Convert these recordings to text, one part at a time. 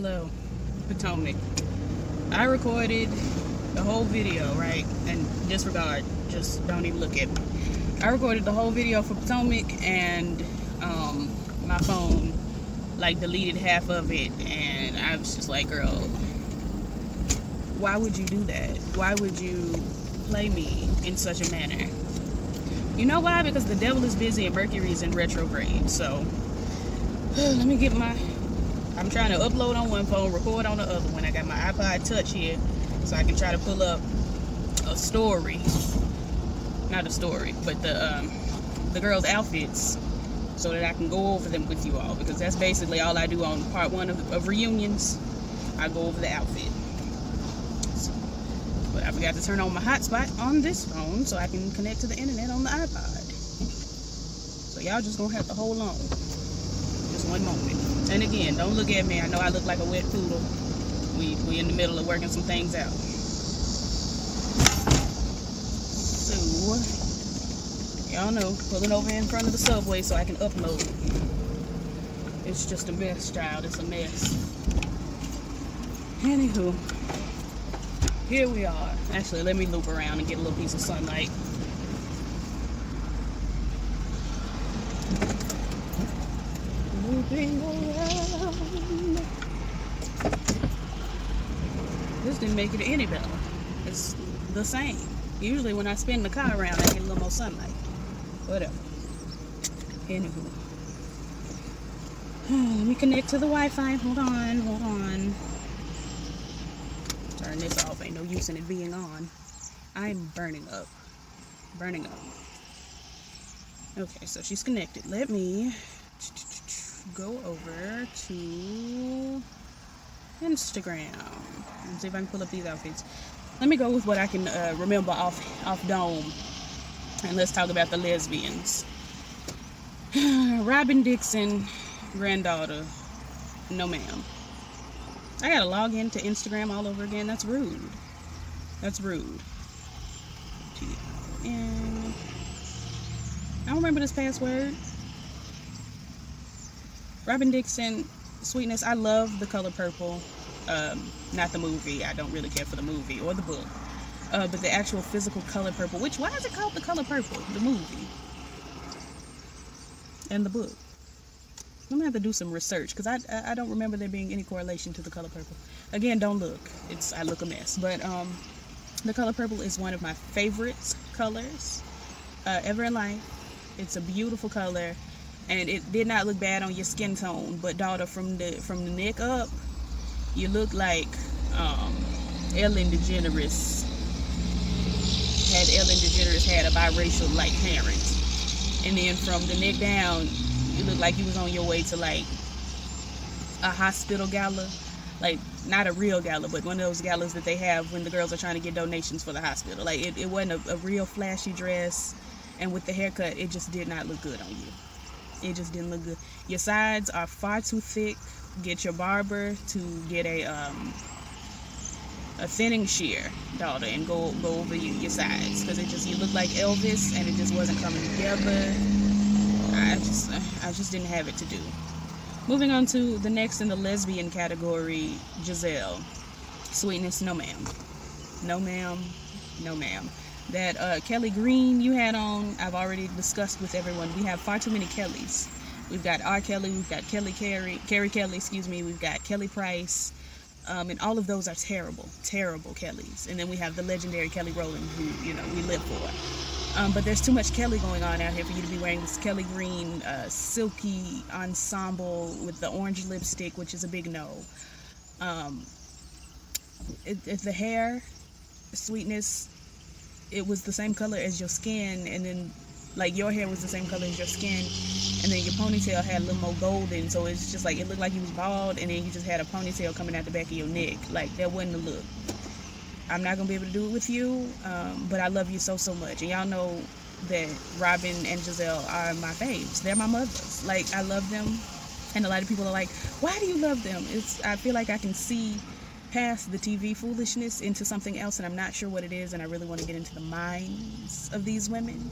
Hello, Potomac. I recorded the whole video, right? And disregard, just don't even look at me. I recorded the whole video for Potomac, and my phone like deleted half of it, and I was just like, girl, why would you do that? Why would you play me in such a manner? You know why? Because the devil is busy and Mercury is in retrograde. So let me get I'm trying to upload on one phone, record on the other one. I got my iPod Touch here, so I can try to pull up a story. Not a story, but the girls' outfits, so that I can go over them with you all, because that's basically all I do on part one of reunions. I go over the outfit. But I forgot to turn on my hotspot on this phone so I can connect to the internet on the iPod. So y'all just gonna have to hold on. Just one moment. And again, don't look at me. I know I look like a wet poodle. We in the middle of working some things out. So, y'all know, pulling over in front of the subway so I can upload. It's just a mess, child. It's a mess. Anywho, here we are. Actually, let me loop around and get a little piece of sunlight. Looping around. This didn't make it any better. It's the same. Usually when I spin the car around, I get a little more sunlight. Whatever. Anywho. Let me connect to the Wi-Fi. Hold on. Turn this off. Ain't no use in it being on. I'm burning up. Okay, so she's connected. Let me go over to Instagram and see if I can pull up these outfits. Let me go with what I can remember off dome, and let's talk about the lesbians. Robin Dixon, granddaughter. No ma'am. I gotta log into Instagram all over again. That's rude. And I don't remember this password. Robin Dixon, Sweetness. I love the color purple. Not the movie. I don't really care for the movie or the book. But the actual physical color purple. Why is it called the color purple? The movie and the book. I'm gonna have to do some research, because I don't remember there being any correlation to the color purple. Again, don't look. I look a mess. But the color purple is one of my favorite colors ever in life. It's a beautiful color, and it did not look bad on your skin tone. But daughter, from the neck up, you look like Ellen DeGeneres. Had Ellen DeGeneres had a biracial like parent, and then from the neck down, you look like you was on your way to like a hospital gala, like not a real gala, but one of those galas that they have when the girls are trying to get donations for the hospital. Like it wasn't a real flashy dress, and with the haircut, it just did not look good on you. It just didn't look good. Your sides are far too thick. Get your barber to get a thinning shear, daughter, and go over your sides, because you look like Elvis, and it just wasn't coming together. I just didn't have it to do. Moving on to the next in the lesbian category, Giselle. Sweetness, no ma'am. That Kelly Green you had on, I've already discussed with everyone. We have far too many Kellys. We've got R. Kelly, we've got Carrie Kelly, we've got Kelly Price, and all of those are terrible Kellys. And then we have the legendary Kelly Rowland, who, we live for. But there's too much Kelly going on out here for you to be wearing this Kelly Green silky ensemble with the orange lipstick, which is a big no. If the hair, Sweetness, it was the same color as your skin, and then like your hair was the same color as your skin, and then your ponytail had a little more golden, so it's just like it looked like you was bald, and then you just had a ponytail coming out the back of your neck. Like, that wasn't the look. I'm not gonna be able to do it with you, but I love you so much, and y'all know that Robin and Giselle are my faves. They're my mothers. Like, I love them, and a lot of people are like, why do you love them? I feel like I can see past the TV foolishness into something else, and I'm not sure what it is, and I really want to get into the minds of these women.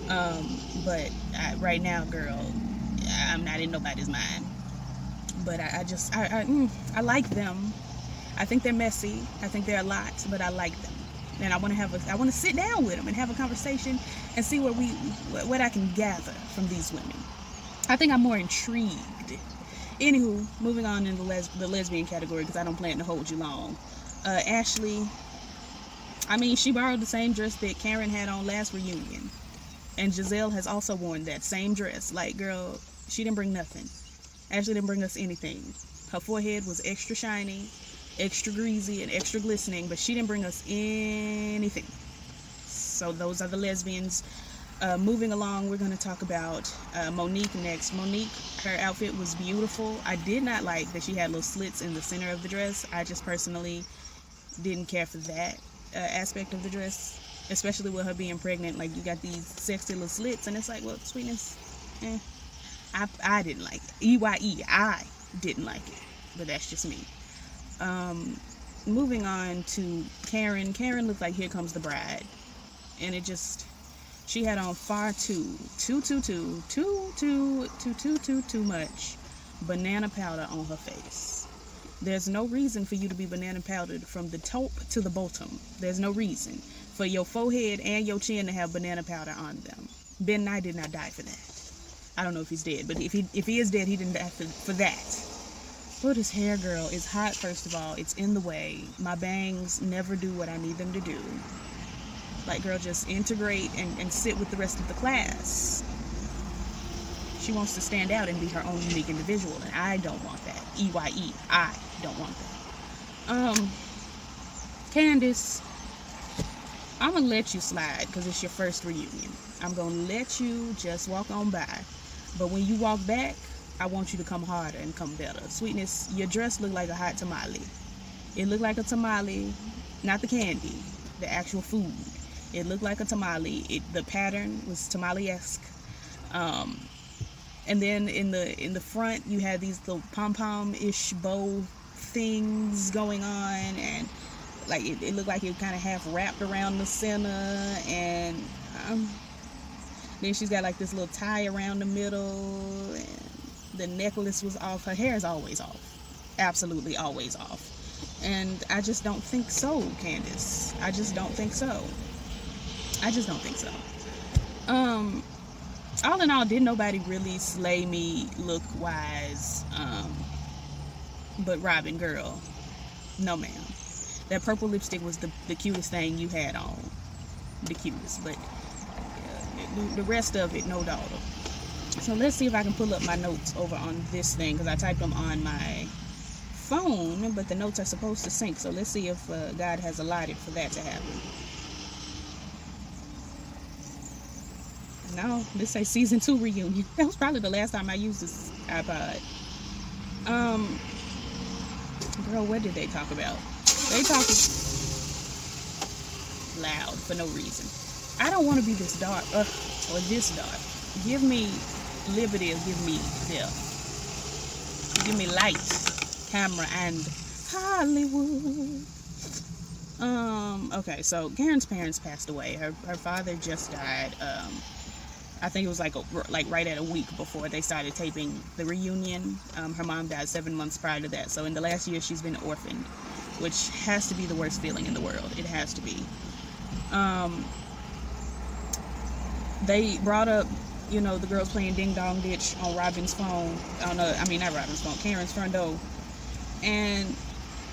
But right now, girl, I'm not in nobody's mind. but I like them. I think they're messy. I think they're a lot, but I like them. And I want to sit down with them and have a conversation and see what I can gather from these women. I think I'm more intrigued. Anywho, moving on in the lesbian category, because I don't plan to hold you long. Ashley, I mean, she borrowed the same dress that Karen had on last reunion. And Giselle has also worn that same dress. Like, girl, she didn't bring nothing. Ashley didn't bring us anything. Her forehead was extra shiny, extra greasy, and extra glistening, but she didn't bring us anything. So those are the lesbians. Moving along, we're going to talk about Monique next. Monique, her outfit was beautiful. I did not like that she had little slits in the center of the dress. I just personally didn't care for that aspect of the dress, especially with her being pregnant. Like, you got these sexy little slits, and it's like, well, sweetness, I didn't like it. EYE, I didn't like it, but that's just me. Moving on to Karen. Karen looked like Here Comes the Bride, and it just, she had on far too much banana powder on her face. There's no reason for you to be banana powdered from the top to the bottom. There's no reason for your forehead and your chin to have banana powder on them. Ben Nye did not die for that. I don't know if he's dead, but if he is dead, he didn't die for that. But this hair, girl, is hot, first of all. It's in the way. My bangs never do what I need them to do. Like, girl, just integrate and sit with the rest of the class. She wants to stand out and be her own unique individual, and I don't want that. EYE, I don't want that. Candice, I'm gonna let you slide because it's your first reunion. I'm gonna let you just walk on by. But when you walk back, I want you to come harder and come better. Sweetness, your dress looked like a hot tamale. It looked like a tamale, not the candy, the actual food. It looked like a tamale. The pattern was tamale-esque. And then in the front, you had these little pom-pom-ish bow things going on, and like it looked like it kind of half wrapped around the center, and then she's got like this little tie around the middle, and the necklace was off. Her hair is always off, absolutely always off, and I just don't think so, Candice. I just don't think so. All in all, didn't nobody really slay me look-wise, but Robin, girl, no ma'am. That purple lipstick was the cutest thing you had on. The cutest, but the rest of it, no daughter. So let's see if I can pull up my notes over on this thing, because I typed them on my phone, but the notes are supposed to sync, so let's see if God has allotted for that to happen. No, this say season 2 reunion. That was probably the last time I used this iPod. Girl, what did they talk about? They talking loud for no reason. I don't want to be this dark, or this dark. Give me liberty or give me death. Give me light, camera, and Hollywood. Okay, so Karen's parents passed away. Her father just died. I think it was like right at a week before they started taping the reunion. Her mom died 7 months prior to that. So in the last year, she's been orphaned, which has to be the worst feeling in the world. It has to be. They brought up, the girls playing Ding Dong Ditch on Robin's phone. Not Robin's phone, Karen's front door. And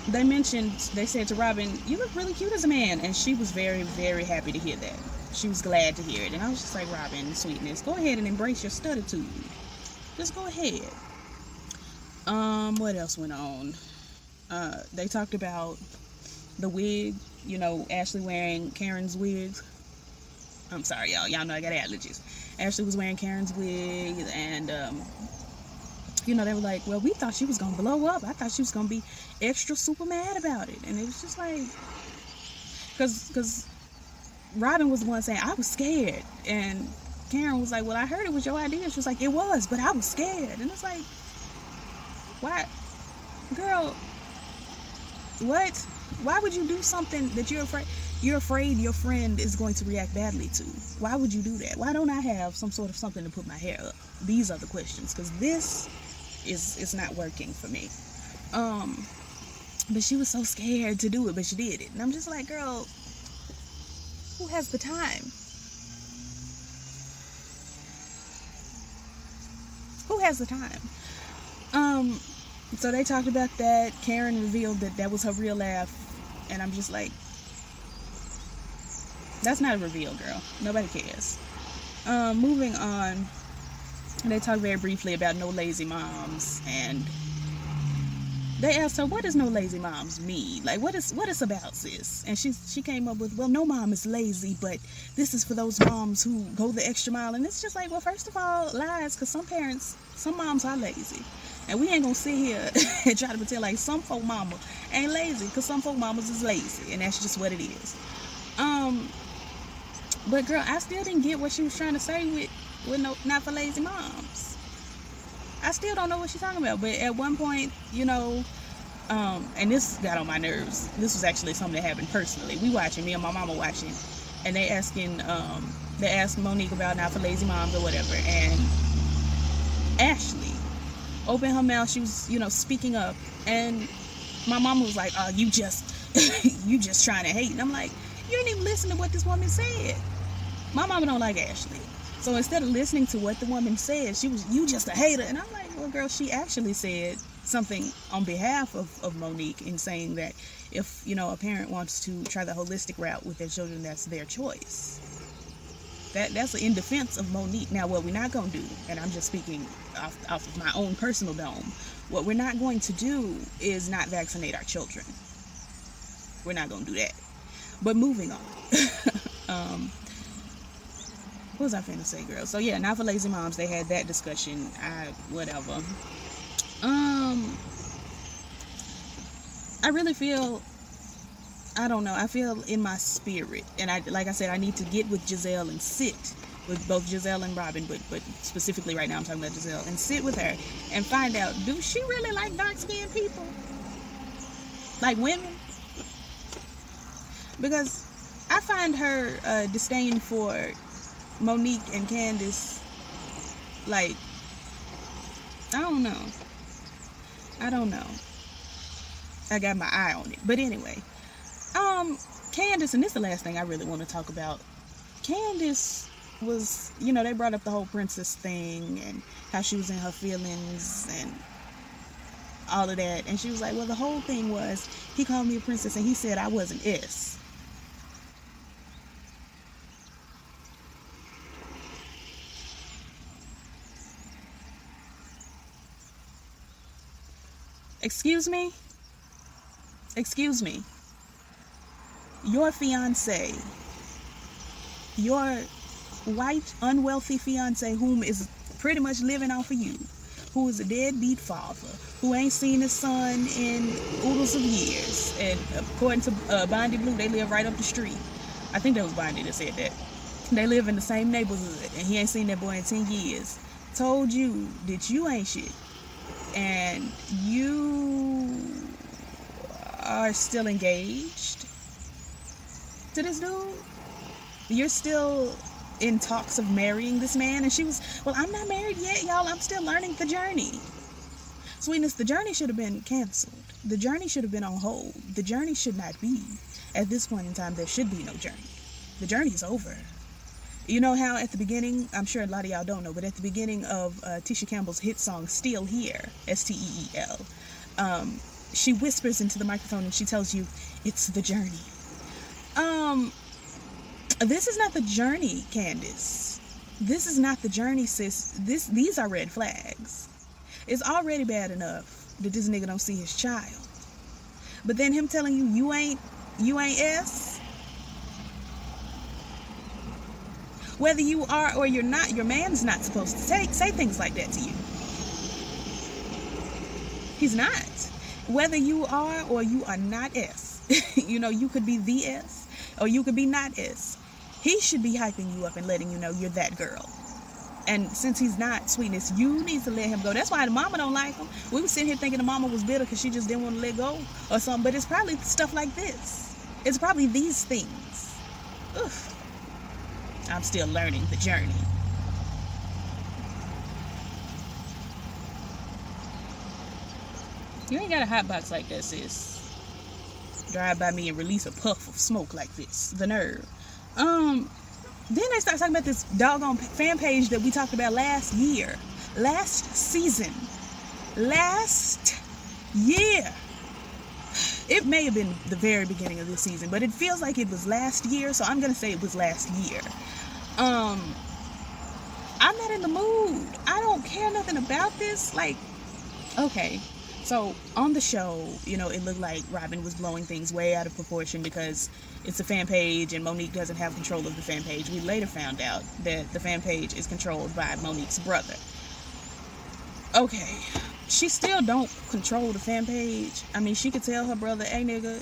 they said to Robin, "You look really cute as a man." And she was very, very happy to hear that. She was glad to hear it. And I was just like, Robin, sweetness, go ahead and embrace your studitude. Just go ahead. What else went on? They talked about the wig, Ashley wearing Karen's wig. I'm sorry, y'all. Y'all know I got allergies. Ashley was wearing Karen's wig, and, they were like, well, we thought she was going to blow up. I thought she was going to be extra super mad about it. And it was just like, because Robin was the one saying, I was scared. And Karen was like, well, I heard it was your idea. She was like, it was, but I was scared. And it's like, why? Girl, what? Why would you do something that you're afraid your friend is going to react badly to? Why would you do that? Why don't I have some sort of something to put my hair up? These are the questions. Because this is not working for me. But she was so scared to do it, but she did it. And I'm just like, girl, who has the time? Who has the time? So they talked about that. Karen revealed that was her real laugh. And I'm just like, that's not a reveal, girl. Nobody cares. Moving on. They talked very briefly about no lazy moms, and they asked her, what does no lazy moms mean? Like, what is about, sis? And she came up with, well, no mom is lazy, but this is for those moms who go the extra mile. And it's just like, well, first of all, lies, because some moms are lazy. And we ain't gonna sit here and try to pretend like some folk mama ain't lazy, because some folk mamas is lazy, and that's just what it is. But girl, I still didn't get what she was trying to say with no, not for lazy moms. I still don't know what she's talking about. But at one point, you know, and this got on my nerves. This was actually something that happened personally. We watching, me and my mama watching, and they asked Monique about not for lazy moms or whatever, and Ashley opened her mouth. She was, you know, speaking up, and my mama was like, "Oh, you just trying to hate." And I'm like, you didn't even listen to what this woman said. My mama don't like Ashley. So instead of listening to what the woman said, you just a hater. And I'm like, well, girl, she actually said something on behalf of Monique in saying that if, you know, a parent wants to try the holistic route with their children, that's their choice. That's in defense of Monique. Now, what we're not going to do, and I'm just speaking off of my own personal dome, what we're not going to do is not vaccinate our children. We're not going to do that. But moving on. What was I finna say, girl? So yeah, not for lazy moms. They had that discussion. Whatever. I really feel, I don't know, I feel in my spirit, and like I said, I need to get with Giselle and sit with both Giselle and Robin, but specifically right now I'm talking about Giselle, and sit with her and find out, do she really like dark-skinned people? Like women? Because I find her disdain for Monique and Candice, like, I don't know. I got my eye on it. But anyway, Candice, and this is the last thing I really want to talk about. Candice was, you know, they brought up the whole princess thing and how she was in her feelings and all of that. And she was like, well, the whole thing was, he called me a princess and he said I wasn't S. Excuse me. Your fiance, your white, unwealthy fiance, whom is pretty much living off of you, who is a deadbeat father, who ain't seen his son in oodles of years, and according to Bondi Blue, they live right up the street. I think that was Bondi that said that. They live in the same neighborhood, and he ain't seen that boy in 10 years. Told you that you ain't shit. And you are still engaged to this dude. You're still in talks of marrying this man. And she was, well, I'm not married yet, y'all. I'm still learning the journey. Sweetness, the journey should have been canceled. The journey should have been on hold. The journey should not be. At this point in time, there should be no journey. The journey is over. You know how at the beginning, I'm sure a lot of y'all don't know, but at the beginning of Tisha Campbell's hit song, Still Here, S-T-E-E-L, she whispers into the microphone and she tells you, it's the journey. This is not the journey, Candice. This is not the journey, sis. These are red flags. It's already bad enough that this nigga don't see his child. But then him telling you, you ain't S. Whether you are or you're not, your man's not supposed to say things like that to you. He's not. Whether you are or you are not S. You know, you could be the S or you could be not S. He should be hyping you up and letting you know you're that girl. And since he's not, Sweetness, you need to let him go. That's why the mama don't like him. We were sitting here thinking the mama was bitter because she just didn't want to let go or something. But it's probably stuff like this. It's probably these things. Oof. I'm still learning the journey. You ain't got a hot box like that, sis. Drive by me and release a puff of smoke like this. The nerve. Then they start talking about this doggone fan page that we talked about last year. Last season. Last year. It may have been the very beginning of this season, but it feels like it was last year, so I'm going to say it was last year. I'm not in the mood. I don't care nothing about this. Like, okay. So on the show, it looked like Robin was blowing things way out of proportion because it's a fan page and Monique doesn't have control of the fan page. We later found out that the fan page is controlled by Monique's brother. Okay, she still don't control the fan page. I mean, she could tell her brother, hey nigga,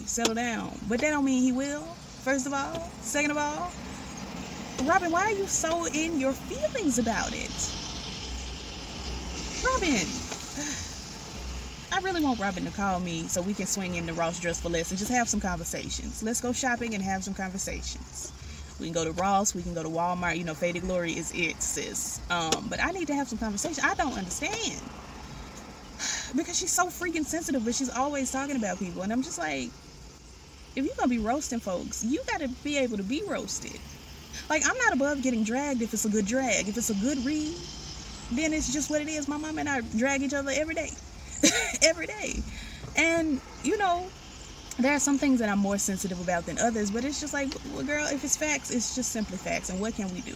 settle down. But that don't mean he will, first of all. Second of all, Robin, why are you so in your feelings about it? Robin, I really want Robin to call me so we can swing into Ross Dress for Less and just have some conversations. Let's go shopping and have some conversations. We can go to Ross, we can go to Walmart. Faded Glory is it, sis. But I need to have some conversation. I don't understand. Because she's so freaking sensitive, but she's always talking about people. And I'm just like, if you're going to be roasting folks, you got to be able to be roasted. Like, I'm not above getting dragged if it's a good drag. If it's a good read, then it's just what it is. My mom and I drag each other every day. Every day. And, there are some things that I'm more sensitive about than others, but it's just like, well, girl, if it's facts, it's just simply facts. And what can we do?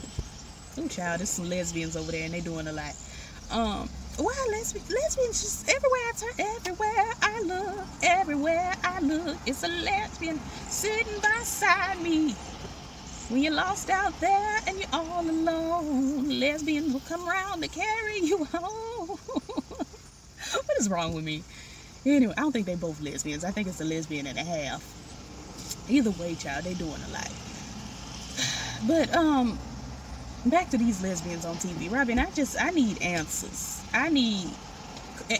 Ooh, child, there's some lesbians over there, and they doing a lot. Why lesbians just everywhere I turn, everywhere I look, it's a lesbian sitting beside me. When you're lost out there and you're all alone, lesbians will come around to carry you home. What is wrong with me? Anyway, I don't think they both lesbians. I think it's a lesbian and a half. Either way, child, they doing a lot. But back to these lesbians on TV. Robin, I need answers. I need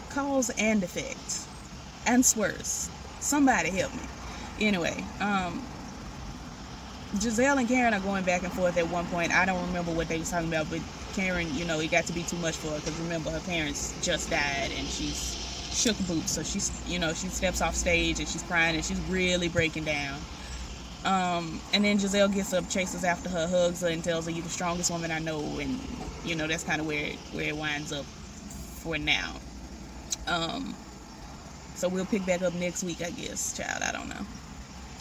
cause and effect. Answers. Somebody help me. Anyway, Giselle and Karen are going back and forth at one point. I don't remember what they was talking about, but Karen, it got to be too much for her because remember her parents just died and she's shook boots, so she's she steps off stage and she's crying and she's really breaking down. And then Giselle gets up, chases after her, hugs her, and tells her, "You're the strongest woman I know." And that's kind of where it winds up for now. So we'll pick back up next week, I guess, child. I don't know.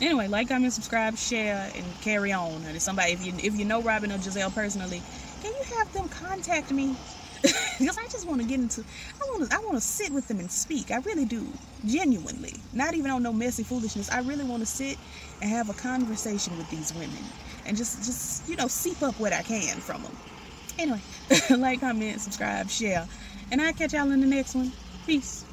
Anyway, like, comment, subscribe, share, and carry on. And if somebody, if you know Robin or Giselle personally, can you have them contact me? Because I just want to get into, I want to sit with them and speak. I really do, genuinely. Not even on no messy foolishness. I really want to sit and have a conversation with these women and just seep up what I can from them. Anyway, like, comment, subscribe, share, and I'll catch y'all in the next one. Peace.